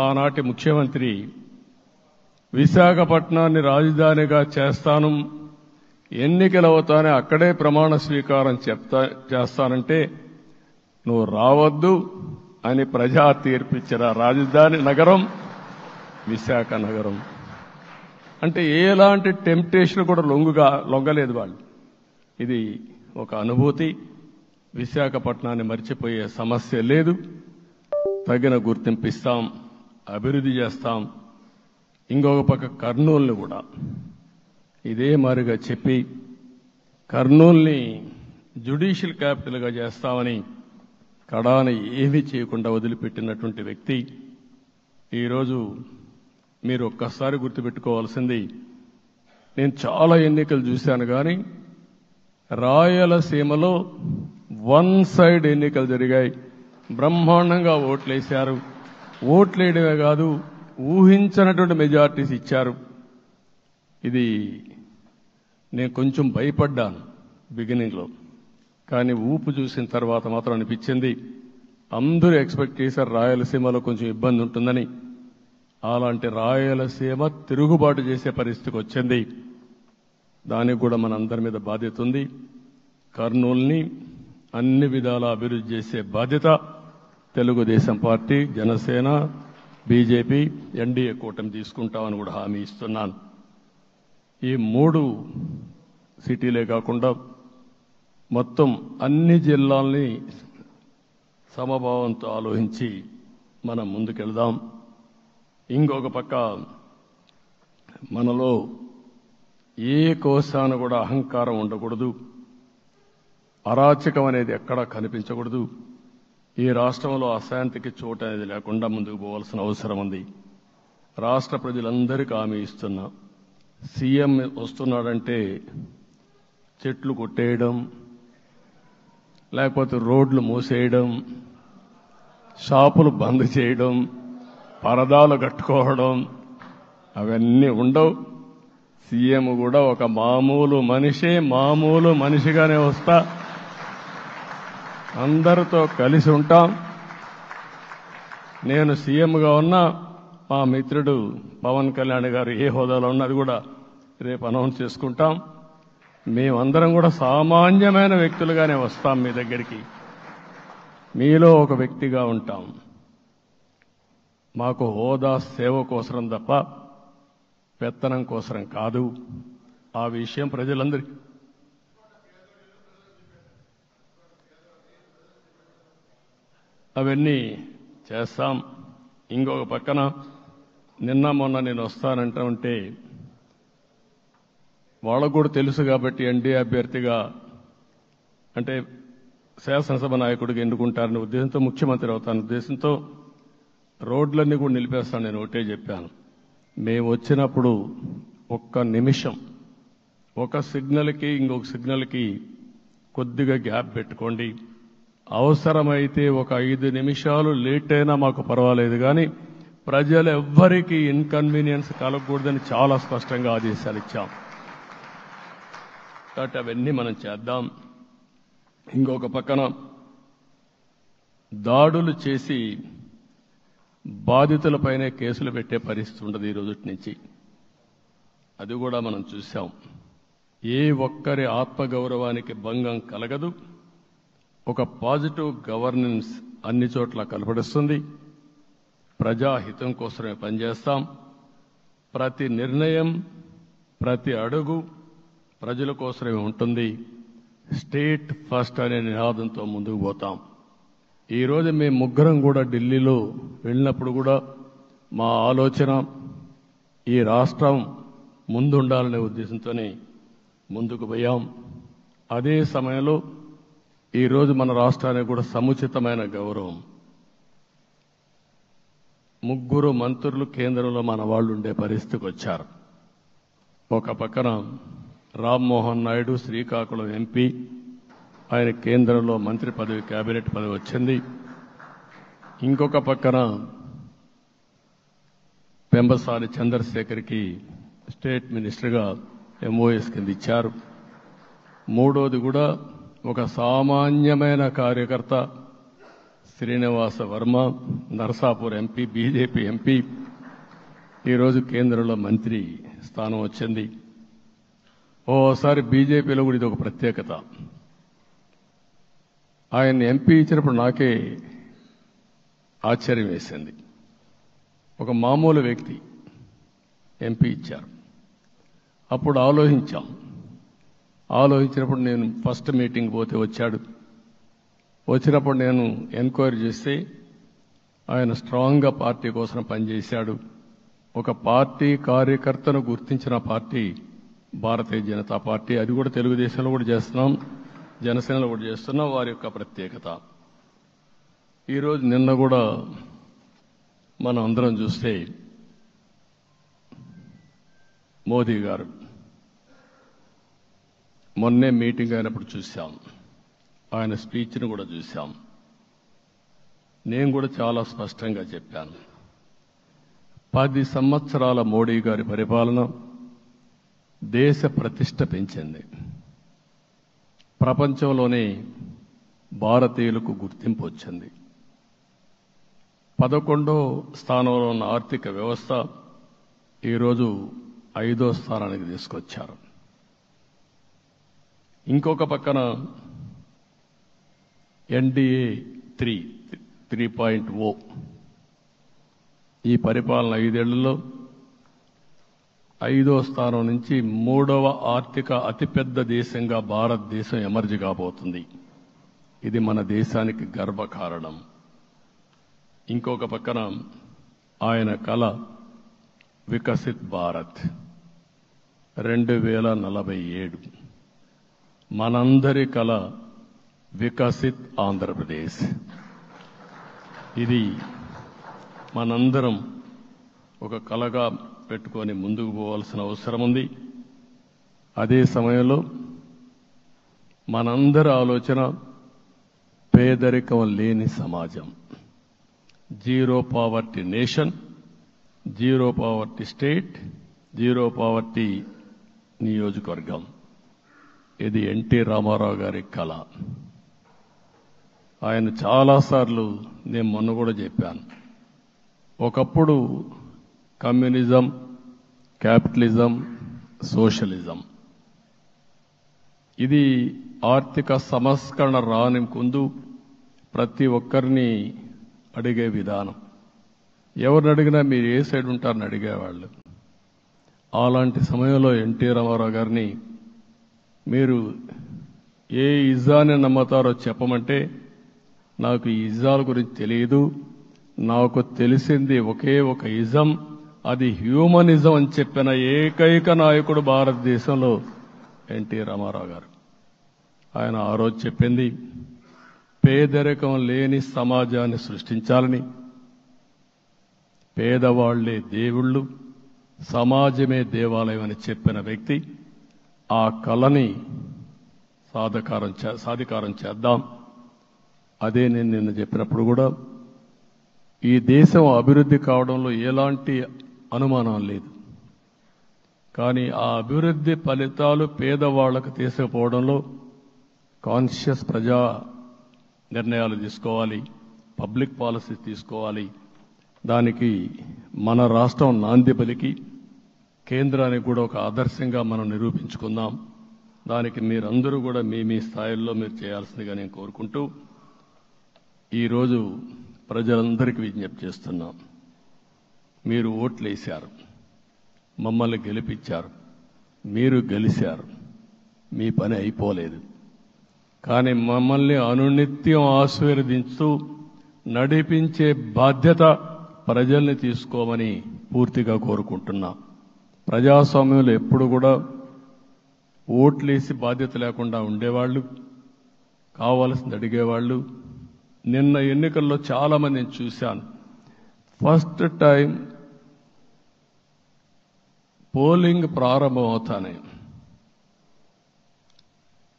ఆనాటి ముఖ్యమంత్రి విశాఖపట్నాన్ని రాజధానిగా చేస్తాను, ఎన్నికలవుతానే అక్కడే ప్రమాణ స్వీకారం చేస్తానంటే నువ్వు రావద్దు అని ప్రజా తీర్పిచ్చిన రాజధాని నగరం విశాఖ నగరం. అంటే ఎలాంటి టెంప్టేషన్ కూడా లొంగలేదు వాళ్ళు. ఇది ఒక అనుభూతి. విశాఖపట్నాన్ని మర్చిపోయే సమస్య లేదు. తగిన గుర్తింపు ఇస్తాం, అభివృద్ధి చేస్తాం. ఇంకొక పక్క కర్నూలుని కూడా ఇదే మారిగా చెప్పి కర్నూలుని జ్యుడిషియల్ క్యాపిటల్గా చేస్తామని కడాన ఏమీ చేయకుండా వదిలిపెట్టినటువంటి వ్యక్తి. ఈరోజు మీరు ఒక్కసారి గుర్తుపెట్టుకోవాల్సింది, నేను చాలా ఎన్నికలు చూశాను కానీ రాయలసీమలో వన్ సైడ్ ఎన్నికలు జరిగాయి. బ్రహ్మాండంగా ఓట్లేశారు. ఓట్లేయడమే కాదు, ఊహించినటువంటి మెజార్టీస్ ఇచ్చారు. ఇది నేను కొంచెం భయపడ్డాను బిగినింగ్లో, కానీ ఊపు చూసిన తర్వాత మాత్రం అనిపించింది అందరూ ఎక్స్పెక్ట్ చేశారు రాయలసీమలో కొంచెం ఇబ్బంది ఉంటుందని. అలాంటి రాయలసీమ తిరుగుబాటు చేసే పరిస్థితికి వచ్చింది. దానికి కూడా మనందరి మీద బాధ్యత ఉంది. కర్నూలుని అన్ని విధాల అభివృద్ధి చేసే బాధ్యత Telugu Desam party, Janasena, BJP, NDA కూటమి తీసుకుంటామని కూడా హామీ ఇస్తున్నాను. ఈ 3 సిటీలే కాకుండా మొత్తం అన్ని జిల్లాల్ని సమభావంతో ఆలోచించి మనం ముందుకెళ్దాం. ఇంకొక పక్క మనలో ఏ కోశాన కూడా అహంకారం ఉండకూడదు, అరాచకం అనేది ఎక్కడా కనిపించకూడదు. ఈ రాష్ట్రంలో అశాంతికి చోటు అనేది లేకుండా ముందుకు పోవాల్సిన అవసరం ఉంది. రాష్ట్ర ప్రజలందరికీ హామీ ఇస్తున్నా, సీఎం వస్తున్నాడంటే చెట్లు కొట్టేయడం, లేకపోతే రోడ్లు మూసేయడం, షాపులు బంద్ చేయడం, పరదాలు కట్టుకోవడం అవన్నీ ఉండవు. సీఎం కూడా ఒక మామూలు మనిషిగానే వస్తా, అందరితో కలిసి ఉంటాం. నేను సీఎంగా ఉన్నా, మా మిత్రుడు పవన్ కళ్యాణ్ గారు ఏ హోదాలో ఉన్నది కూడా రేపు అనౌన్స్ చేసుకుంటాం. మేమందరం కూడా సామాన్యమైన వ్యక్తులుగానే వస్తాం మీ దగ్గరికి, మీలో ఒక వ్యక్తిగా ఉంటాం. మాకు హోదా సేవ కోసరం తప్ప పెత్తనం కోసరం కాదు. ఆ విషయం ప్రజలందరికీ అవన్నీ చేస్తాం. ఇంకొక పక్కన నిన్న మొన్న నేను వస్తానంటే వాళ్ళకు కూడా తెలుసు కాబట్టి ఎన్డీఏ అభ్యర్థిగా అంటే శాసనసభ నాయకుడిగా ఎన్నుకుంటారనే ఉద్దేశంతో, ముఖ్యమంత్రి అవుతాను ఉద్దేశంతో రోడ్లన్నీ కూడా నిలిపేస్తాను. నేను ఒకటే చెప్పాను, మేము వచ్చినప్పుడు ఒక్క నిమిషం ఒక సిగ్నల్కి ఇంకొక సిగ్నల్కి కొద్దిగా గ్యాప్ పెట్టుకోండి. అవసరమైతే ఒక 5 నిమిషాలు లేట్ అయినా మాకు పర్వాలేదు, కానీ ప్రజలు ఎవ్వరికీ ఇన్కన్వీనియన్స్ కలగకూడదని చాలా స్పష్టంగా ఆదేశాలు ఇచ్చాం. కాబట్టి అవన్నీ మనం చేద్దాం. ఇంకొక పక్కన దాడులు చేసి బాధితులపైనే కేసులు పెట్టే పరిస్థితి ఉండదు ఈ రోజు నుంచి. అది కూడా మనం చూశాం. ఏ ఒక్కరి ఆత్మగౌరవానికి భంగం కలగదు. ఒక పాజిటివ్ గవర్నెన్స్ అన్ని చోట్ల కనపడుస్తుంది. ప్రజాహితం కోసమే పనిచేస్తాం. ప్రతి నిర్ణయం, ప్రతి అడుగు ప్రజల కోసమే ఉంటుంది. స్టేట్ ఫస్ట్ అనే నినాదంతో ముందుకు పోతాం. ఈరోజు మేము ముగ్గురం కూడా ఢిల్లీలో వెళ్ళినప్పుడు కూడా మా ఆలోచన ఈ రాష్ట్రం ముందుండాలనే ఉద్దేశంతోనే ముందుకు పోయాం. అదే సమయంలో ఈరోజు మన రాష్ట్రానికి కూడా సముచితమైన గౌరవం. 3 మంత్రులు కేంద్రంలో మన వాళ్ళు ఉండే పరిస్థితికి వచ్చారు. ఒక పక్కన రామ్మోహన్ నాయుడు శ్రీకాకుళం ఎంపీ, ఆయన కేంద్రంలో మంత్రి పదవి, కేబినెట్ పదవి వచ్చింది. ఇంకొక పక్కన పెంబసాని చంద్రశేఖర్కి స్టేట్ మినిస్టర్గా ఎంఓఎస్ కింద ఇచ్చారు. మూడోది కూడా ఒక సామాన్యమైన కార్యకర్త Srinivasa Varma, Narasapur MP, BJP MP, ఈరోజు కేంద్రంలో మంత్రి స్థానం వచ్చింది. ఓసారి బీజేపీలో కూడా ఇది ఒక ప్రత్యేకత. ఆయన ఎంపీ ఇచ్చినప్పుడు నాకే ఆశ్చర్యం వేసింది. ఒక మామూలు వ్యక్తి ఎంపీ ఇచ్చారు. అప్పుడు ఆలోచించినప్పుడు నేను ఫస్ట్ మీటింగ్ పోతే వచ్చాడు. వచ్చినప్పుడు నేను ఎంక్వైరీ చేస్తే ఆయన స్ట్రాంగ్గా పార్టీ కోసం పనిచేశాడు. ఒక పార్టీ కార్యకర్తను గుర్తించిన పార్టీ భారతీయ జనతా పార్టీ. అది కూడా తెలుగుదేశంలో కూడా చేస్తున్నాం, జనసేనలో కూడా చేస్తున్నాం. వారి యొక్క ప్రత్యేకత. ఈరోజు నిన్న కూడా మనం అందరం చూస్తే మోదీ గారు మొన్నే మీటింగ్ అయినప్పుడు చూశాం, ఆయన స్పీచ్ను కూడా చూశాం. నేను కూడా చాలా స్పష్టంగా చెప్పాను, 10 సంవత్సరాల మోడీ గారి పరిపాలన దేశ ప్రతిష్ట పెంచింది. ప్రపంచంలోనే భారతీయులకు గుర్తింపు వచ్చింది. 11వ స్థానంలో ఉన్న ఆర్థిక వ్యవస్థ ఈరోజు 5వ స్థానానికి తీసుకొచ్చారు. ఇంకొక పక్కన ఎన్డీఏ 3.0 ఈ పరిపాలన 5 ఏళ్లలో 5వ స్థానం నుంచి 3వ ఆర్థిక అతిపెద్ద దేశంగా భారతదేశం ఎమర్జ్ కాబోతుంది. ఇది మన దేశానికి గర్వకారణం. ఇంకొక పక్కన ఆయన కల వికసిత్ భారత్ 2047, మనందరి కల వికసిత్ ఆంధ్రప్రదేశ్. ఇది మనందరం ఒక కలగా పెట్టుకొని ముందుకు పోవాల్సిన అవసరం ఉంది. అదే సమయంలో మనందరి ఆలోచన పేదరికం లేని సమాజం, zero poverty nation, zero poverty state, zero poverty నియోజకవర్గం. ఇది ఎన్టీ రామారావు గారి కళ. ఆయన చాలాసార్లు నేను మొన్న కూడా చెప్పాను, ఒకప్పుడు కమ్యూనిజం, క్యాపిటలిజం, సోషలిజం ఇది ఆర్థిక సంస్కరణ రాని ముందు ప్రతి ఒక్కరిని అడిగే విధానం. ఎవరిని అడిగినా మీరు ఏ సైడ్ ఉంటారని అడిగేవాళ్ళు. అలాంటి సమయంలో ఎన్టీ రామారావు గారిని మీరు ఏ ఇజాన్ని నమ్ముతారో చెప్పమంటే నాకు ఈ ఇజాల గురించి తెలియదు, నాకు తెలిసింది ఒకే ఒక ఇజం, అది హ్యూమనిజం అని చెప్పిన ఏకైక నాయకుడు భారతదేశంలో ఎన్టీ రామారావు గారు. ఆయన ఆ రోజు చెప్పింది పేదరికం లేని సమాజాన్ని సృష్టించాలని, పేదవాళ్లే దేవుళ్ళు, సమాజమే దేవాలయం అని చెప్పిన వ్యక్తి. ఆ కళని సాధికారం చేద్దాం. అదే నేను నిన్న చెప్పినప్పుడు కూడా ఈ దేశం అభివృద్ధి కావడంలో ఎలాంటి అనుమానం లేదు. కానీ ఆ అభివృద్ధి ఫలితాలు పేదవాళ్లకు తీసుకుపోవడంలో కాన్షియస్ ప్రజా నిర్ణయాలు తీసుకోవాలి, పబ్లిక్ పాలసీ తీసుకోవాలి. దానికి మన రాష్ట్రం నాంది పలికి కేంద్రానికి కూడా ఒక ఆదర్శంగా మనం నిరూపించుకుందాం. దానికి మీరందరూ కూడా మీ స్థాయిల్లో మీరు చేయాల్సిందిగా నేను కోరుకుంటూ ఈరోజు ప్రజలందరికీ విజ్ఞప్తి చేస్తున్నాం. మీరు ఓట్లు వేశారు, మమ్మల్ని గెలిపించారు, మీరు గెలిచారు, మీ పని అయిపోలేదు. కానీ మమ్మల్ని అనునిత్యం ఆశీర్వదించుతూ నడిపించే బాధ్యత ప్రజల్ని తీసుకోమని పూర్తిగా కోరుకుంటున్నా. ప్రజాస్వామ్యంలో ఎప్పుడు కూడా ఓట్లేసి బాధ్యత లేకుండా ఉండేవాళ్ళు, కావాల్సింది అడిగేవాళ్ళు. నిన్న ఎన్నికల్లో చాలా మందిని చూశాను. ఫస్ట్ టైం పోలింగ్ ప్రారంభం అవుతానే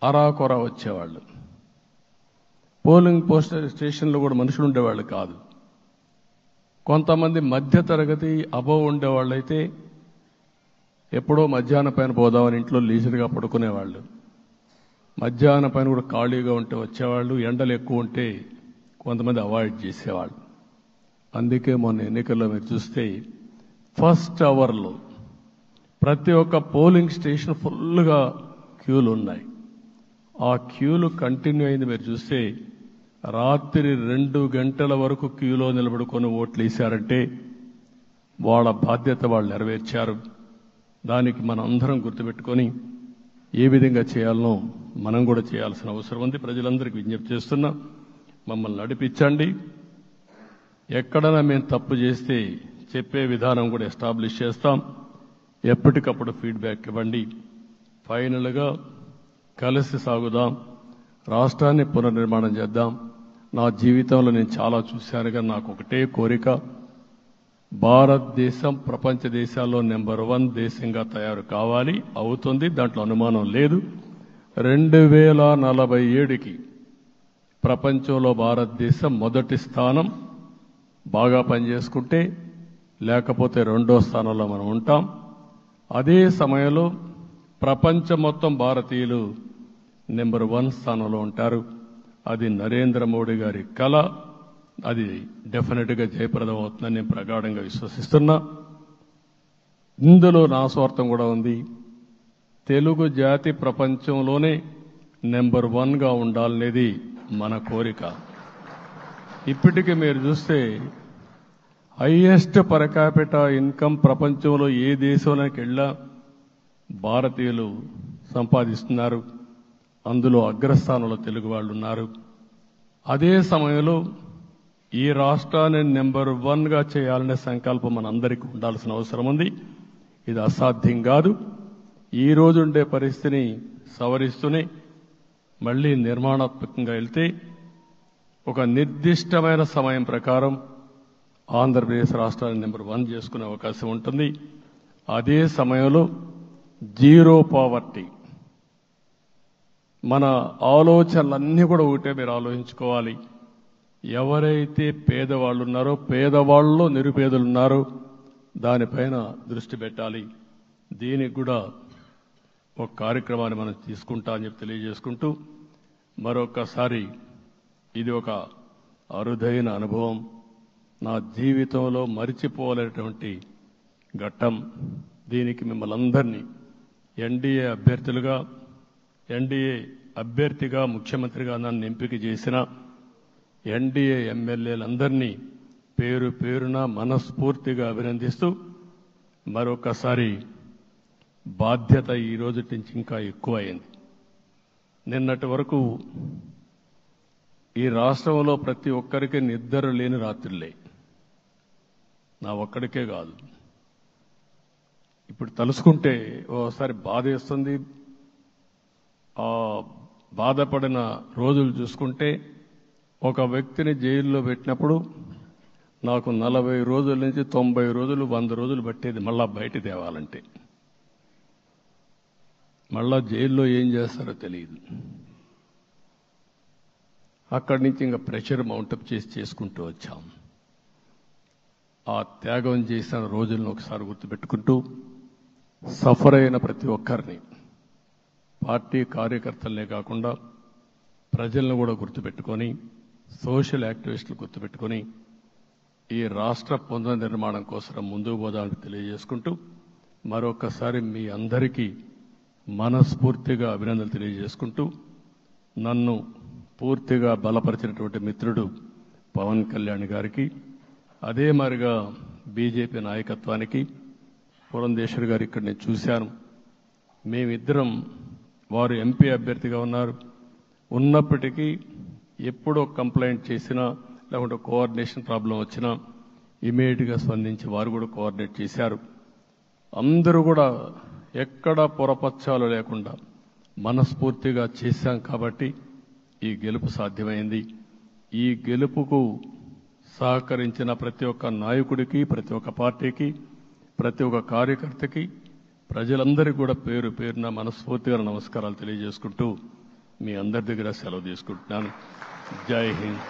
అరాకొర వచ్చేవాళ్ళు. పోలింగ్ స్టేషన్లో కూడా మనుషులు ఉండేవాళ్ళు కాదు. కొంతమంది మధ్యతరగతి అబవ్ ఉండేవాళ్ళైతే ఎప్పుడో మధ్యాహ్నం పైన పోదామని ఇంట్లో లీజర్గా పడుకునేవాళ్ళు. మధ్యాహ్నం పైన కూడా ఖాళీగా ఉంటే వచ్చేవాళ్ళు, ఎండలు ఎక్కువ ఉంటే కొంతమంది అవాయిడ్ చేసేవాళ్ళు. అందుకే మొన్న ఎన్నికల్లో మీరు చూస్తే ఫస్ట్ అవర్లో ప్రతి ఒక్క పోలింగ్ స్టేషన్ ఫుల్గా క్యూలు ఉన్నాయి. ఆ క్యూలు కంటిన్యూ అయింది. మీరు చూస్తే రాత్రి 2 గంటల వరకు క్యూలో నిలబడుకొని ఓట్లు వేశారంటే వాళ్ళ బాధ్యత వాళ్ళు నెరవేర్చారు. దానికి మనం అందరం గుర్తుపెట్టుకొని ఏ విధంగా చేయాలనో మనం కూడా చేయాల్సిన అవసరం ఉంది. ప్రజలందరికీ విజ్ఞప్తి చేస్తున్నా, మమ్మల్ని నడిపించండి. ఎక్కడైనా మేము తప్పు చేస్తే చెప్పే విధానం కూడా ఎస్టాబ్లిష్ చేస్తాం. ఎప్పటికప్పుడు ఫీడ్బ్యాక్ ఇవ్వండి. ఫైనల్గా కలిసి సాగుదాం, రాష్ట్రాన్ని పునర్నిర్మాణం చేద్దాం. నా జీవితంలో నేను చాలా చూశానుగా నాకు ఒకటే కోరిక, భారతదేశం ప్రపంచ దేశాల్లో నెంబర్ 1 దేశంగా తయారు కావాలి. అవుతుంది, దాంట్లో అనుమానం లేదు. 2047కి ప్రపంచంలో భారతదేశం మొదటి స్థానం బాగా పనిచేసుకుంటే, లేకపోతే 2వ స్థానంలో మనం ఉంటాం. అదే సమయంలో ప్రపంచం మొత్తం భారతీయులు నెంబర్ 1 స్థానంలో ఉంటారు. అది నరేంద్ర మోడీ గారి కల. అది డెఫినెట్గా జయప్రదం అవుతుందని నేను ప్రగాఢంగా విశ్వసిస్తున్నా. ఇందులో నా స్వార్థం కూడా ఉంది. తెలుగు జాతి ప్రపంచంలోనే నెంబర్ 1గా ఉండాలనేది మన కోరిక. ఇప్పటికీ మీరు చూస్తే హైయెస్ట్ పర్ క్యాపిటా ఇన్కమ్ ప్రపంచంలో ఏ దేశంలోకి వెళ్ళా భారతీయులు సంపాదిస్తున్నారు. అందులో అగ్రస్థానంలో తెలుగు వాళ్ళు ఉన్నారు. అదే సమయంలో ఈ రాష్ట్రాన్ని నెంబర్ 1గా చేయాలనే సంకల్పం మనందరికీ ఉండాల్సిన అవసరం ఉంది. ఇది అసాధ్యం కాదు. ఈ రోజు ఉండే పరిస్థితిని సవరిస్తూనే మళ్లీ నిర్మాణాత్మకంగా వెళ్తే ఒక నిర్దిష్టమైన సమయం ప్రకారం ఆంధ్రప్రదేశ్ రాష్ట్రాన్ని నెంబర్ 1 చేసుకునే అవకాశం ఉంటుంది. అదే సమయంలో జీరో పావర్టీ, మన ఆలోచనలన్నీ కూడా ఒకటే మీరు ఆలోచించుకోవాలి. ఎవరైతే పేదవాళ్ళు ఉన్నారో, పేదవాళ్ళలో నిరుపేదలు ఉన్నారో దానిపైన దృష్టి పెట్టాలి. దీనికి కూడా ఒక కార్యక్రమాన్ని మనం తీసుకుంటా అని చెప్పి తెలియజేసుకుంటూ, మరొకసారి ఇది ఒక అరుదైన అనుభవం, నా జీవితంలో మరిచిపోలేనటువంటి ఘట్టం. దీనికి మిమ్మల్ని అందరినీ ఎన్డీఏ అభ్యర్థిగా ముఖ్యమంత్రిగా నన్ను ఎంపిక చేసిన ఎన్డీఏ ఎమ్మెల్యేలందరినీ పేరు పేరున మనస్ఫూర్తిగా అభినందిస్తూ, మరొకసారి బాధ్యత ఈ రోజు నుంచి ఇంకా ఎక్కువైంది. నిన్నటి వరకు ఈ రాష్ట్రంలో ప్రతి ఒక్కరికి నిద్ర లేని రాత్రులే, నా ఒక్కడికే కాదు. ఇప్పుడు తలుసుకుంటే ఓసారి బాధేస్తుంది. ఆ బాధపడిన రోజులు చూసుకుంటే, ఒక వ్యక్తిని జైల్లో పెట్టినప్పుడు నాకు 40 రోజుల నుంచి 90 రోజులు 100 రోజులు పట్టేది మళ్ళా బయట తేవాలంటే. మళ్ళా జైల్లో ఏం చేస్తారో తెలియదు. అక్కడి నుంచి ఇంకా ప్రెషర్ మౌంటప్ చేసుకుంటూ వచ్చాం. ఆ త్యాగం చేసిన రోజులను ఒకసారి గుర్తుపెట్టుకుంటూ, సఫర్ అయిన ప్రతి ఒక్కరిని, పార్టీ కార్యకర్తలనే కాకుండా ప్రజలను కూడా గుర్తుపెట్టుకొని, సోషల్ యాక్టివిస్టులు గుర్తుపెట్టుకొని ఈ రాష్ట్ర పునర్నిర్మాణం కోసం ముందుకు పోదామని తెలియజేసుకుంటూ, మరొకసారి మీ అందరికీ మనస్ఫూర్తిగా అభినందనలు తెలియజేసుకుంటూ, నన్ను పూర్తిగా బలపరిచినటువంటి మిత్రుడు పవన్ కళ్యాణ్ గారికి, అదే మాదిరిగా బీజేపీ నాయకత్వానికి, పురంధేశ్వరి గారు ఇక్కడ నేను చూశాను. మేమిద్దరం, వారు ఎంపీ అభ్యర్థిగా ఉన్నప్పటికీ ఎప్పుడో కంప్లైంట్ చేసినా లేకుంటే కోఆర్డినేషన్ ప్రాబ్లం వచ్చినా ఇమీడియట్గా స్పందించి వారు కూడా కోఆర్డినేట్ చేశారు. అందరూ కూడా ఎక్కడా పొరపచ్చాలు లేకుండా మనస్ఫూర్తిగా చేశాం కాబట్టి ఈ గెలుపు సాధ్యమైంది. ఈ గెలుపుకు సహకరించిన ప్రతి ఒక్క నాయకుడికి, ప్రతి ఒక్క పార్టీకి, ప్రతి ఒక్క కార్యకర్తకి, ప్రజలందరికీ కూడా పేరు పేరున మనస్ఫూర్తిగా నమస్కారాలు తెలియజేసుకుంటూ మీ అందరి దగ్గర సెలవు తీసుకుంటున్నాను. జై హింద్,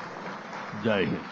జై హింద్.